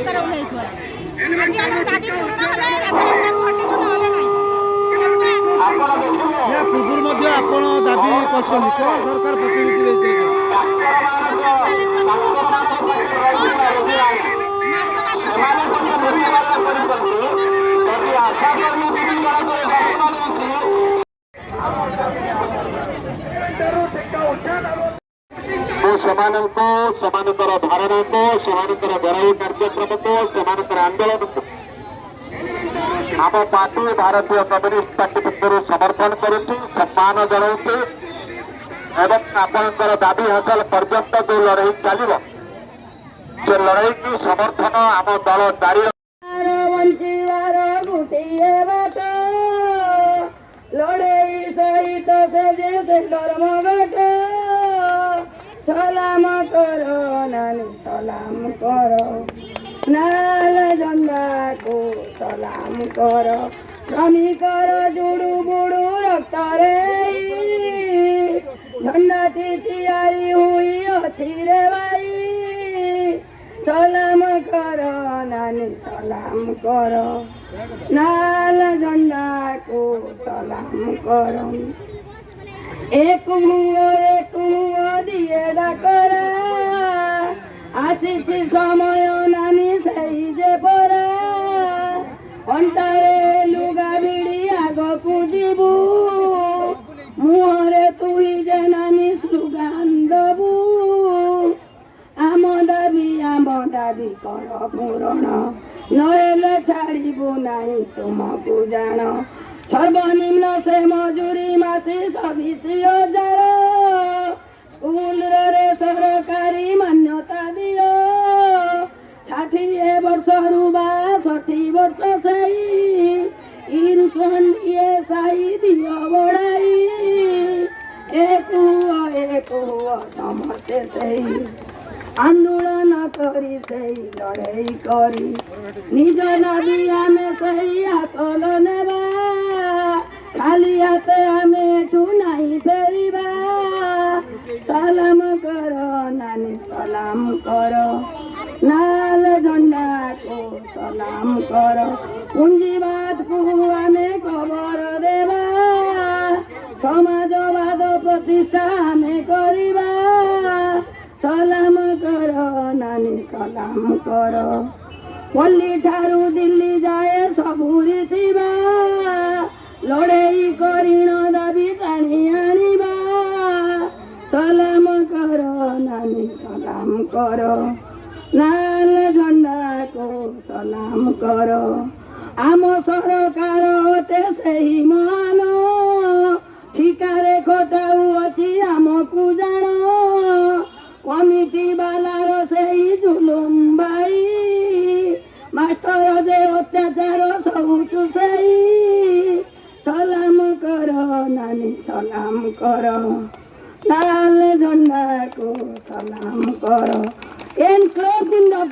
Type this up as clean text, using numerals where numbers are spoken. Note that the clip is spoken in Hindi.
ରାଜରାସ୍ତାରେ ଓହ୍ଲେଇଛୁ ଆଜି ଆମର ଦାବି ପୂରଣ ହେଲେ ରାଜରାସ୍ତାକୁ ହଟିବୁ ନହେଲେ ନାହିଁ। या पूर्व आपण दाबी कर सरकार प्रतिनिधि सरकार खाली प्रतिश्रुति दौरान मास मास बढ़ाउछन्ति वर्ष वर्ष बढ़ाउछन्ति किंतु धारणा को घरोई कार्यक्रम को आंदोलन को आम पार्टी भारतीय कम्युनिस्ट पार्टी पक्षर समर्थन करुच्ची सम्मान जनाऊँ एवं आपंकर दाबी हासिल पर्यंत जो लड़ाई चलो से लड़ाई की समर्थन आम दल जारी लड़ाई सहित से धर्म घट सलाम करो नानी सलाम करो नाल झंडा को सलाम करो श्रमिकर जुड़ू बुड़ू रक्त रे झंडा तैयारी हुई अच्छी रे भाई सलाम करो नानी सलाम करो नाल झंडा को सलाम करो एक मुँह दिए डाकरा आसी समय नानी सही जे परा अंटारे लुगा भिड़ी आग को जीवु मुहरे तुई जे नानी स्लोगान दबु आम दाबी कर पूरण नहेले छाड़बू नहीं तुमको जान सर्वनिम्न से मजूरी मासी 26,000 स्कूल रे सरकारी मान्यता दियो 60 वर्ष रुबा 60 वर्ष सही इन्शुरेंस ESI दियो बढ़ाई एक हुआ समझते सही आंदोलन करी सही लड़ाई करी निज दाबी आम सही हासिल नेबा खाली हाथ आम एठू नहीं फेरिबा सलाम करो नानी सलाम करो नाल झंडा को सलाम करो पूंजीवाद को आम खबर देवा समाजवाद प्रतिष्ठा आम करिबा सलाम करो नानी सलाम करो पल्ली ठारू दिल्ली जाए सबुरी थिबा लड़ाई करिण दाबी टाणी आनिबा सलाम करो नानी सलाम करो नाल झंडा को सलाम करो आम सरकार होते सही मान ठिकारे खटाऊ अच्छी आमको जान कमिटी बालार सही जुलुम भाई मास्टर जे अत्याचार सबु चुसई सलाम करो नानी सलाम करो नाल झंडा को सलाम करो एंड क्लोज इन द